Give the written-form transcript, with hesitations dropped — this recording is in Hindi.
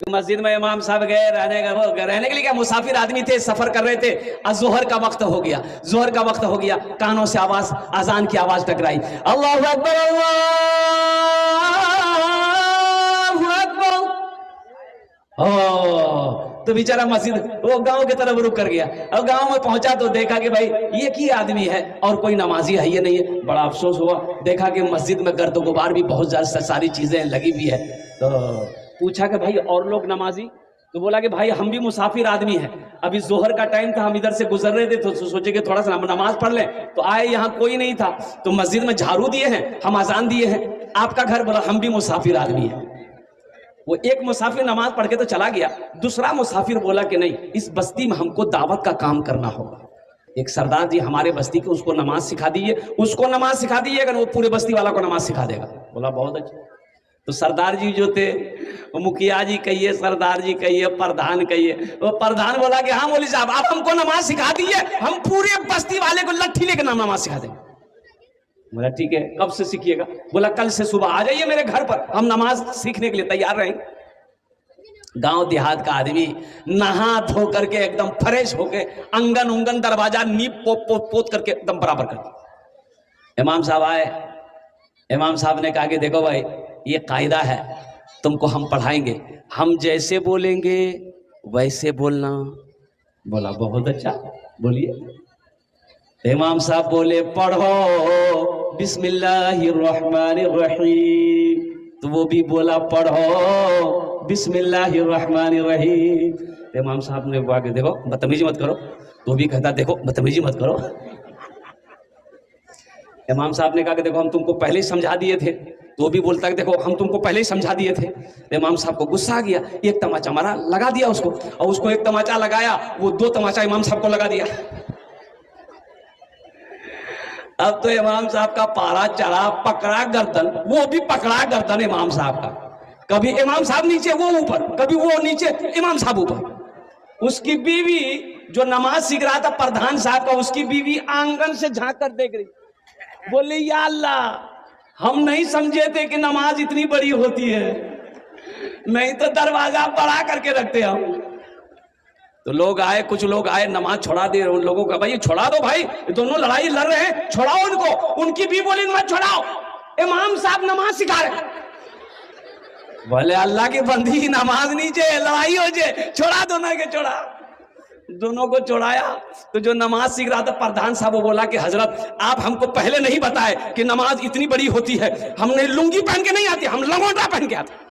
मस्जिद में इमाम साहब गए रहने के लिए, क्या मुसाफिर आदमी थे, सफर कर रहे थे। जोहर का वक्त हो गया, जोहर का वक्त हो गया, कानों से आवाज, अजान की आवाज टकराई, अल्लाहु अकबर अल्लाहु अकबर। तो बेचारा मस्जिद वो गांव की तरफ रुक कर गया। अब गांव में पहुंचा तो देखा कि भाई ये की आदमी है और कोई नमाजी है ये नहीं है। बड़ा अफसोस हुआ, देखा कि मस्जिद में गर्द गुबार भी बहुत ज्यादा सारी चीजें लगी हुई है। तो पूछा कि भाई और लोग नमाजी? तो बोला कि भाई हम भी मुसाफिर आदमी हैं, अभी जोहर का टाइम था, हम इधर से गुजर रहे थे तो सोचे कि थोड़ा सा नमाज पढ़ लें। तो आए, यहाँ कोई नहीं था, तो मस्जिद में झाड़ू दिए हैं, हम अजान दिए हैं, आपका घर? बोला हम भी मुसाफिर आदमी हैं। वो एक मुसाफिर नमाज पढ़ के तो चला गया, दूसरा मुसाफिर बोला कि नहीं, इस बस्ती में हमको दावत का काम करना होगा। एक सरदार जी हमारे बस्ती के, उसको नमाज सिखा दीजिए, उसको नमाज सिखा दीजिए, अगर वो पूरे बस्ती वाला को नमाज सिखा देगा। बोला बहुत अच्छा। तो सरदार जी जो थे, वो मुखिया जी कहिए, सरदार जी कहिए, प्रधान कहिए, वो प्रधान बोला कि हाँ मौलवी साहब आप हमको नमाज सिखा दीजिए, हम पूरे बस्ती वाले को लट्ठी लेकर नमाज सिखा देंगे। बोला ठीक है, कब से सीखिएगा? बोला कल से सुबह आ जाइए मेरे घर पर, हम नमाज सीखने के लिए तैयार रहेंगे। गांव देहात का आदमी नहा धो करके एकदम फ्रेश होके अंगन उंगन दरवाजा नीप पोत करके एकदम बराबर कर दिया। इमाम साहब आए, इमाम साहब ने कहा कि देखो भाई ये कायदा है, तुमको हम पढ़ाएंगे, हम जैसे बोलेंगे वैसे बोलना। बोला बहुत अच्छा, बोलिए। इमाम साहब बोले पढ़ो बिस्मिल्लाहिर्रहमानिर्रहीम, तो वो भी बोला पढ़ो बिस्मिल्लाहिर्रहमानिर्रहीम। इमाम साहब ने बोला कि देखो बदतमीजी मत करो, तो भी कहता देखो बदतमीजी मत करो। इमाम साहब ने कहा कि देखो हम तुमको पहले ही समझा दिए थे, तो भी बोलता है देखो हम तुमको पहले ही समझा दिए थे। इमाम साहब को गुस्सा आ गया, एक तमाचा मारा, लगा दिया उसको, और उसको एक तमाचा लगाया, वो दो तमाचा इमाम साहब को लगा दिया। अब तो इमाम साहब का पारा चढ़ा, पकड़ा गर्दन, वो भी पकड़ा गर्दन इमाम साहब का, कभी इमाम साहब नीचे वो ऊपर, कभी वो नीचे इमाम साहब ऊपर। उसकी बीवी जो नमाज सीख रहा था प्रधान साहब का, उसकी बीवी आंगन से झांक कर देख रही, बोले या अल्लाह हम नहीं समझे थे कि नमाज इतनी बड़ी होती है, नहीं तो दरवाजा बड़ा करके रखते हम। तो लोग आए, कुछ लोग आए, नमाज छोड़ा दे, उन लोगों का भाई छोड़ा दो भाई, दोनों लड़ाई लड़ रहे हैं, छोड़ाओ उनको। उनकी भी बोली मत छोड़ाओ, इमाम साहब नमाज सिखा रहे। बोले अल्लाह की बंदी नमाज नीचे लड़ाई हो जाए, छोड़ा दोनों के, छोड़ा दोनों को छोड़ाया। तो जो नमाज सीख रहा था प्रधान साहब, वो बोला कि हजरत आप हमको पहले नहीं बताए कि नमाज इतनी बड़ी होती है, हमने लुंगी पहन के नहीं आती, हम लंगोटा पहन के आते।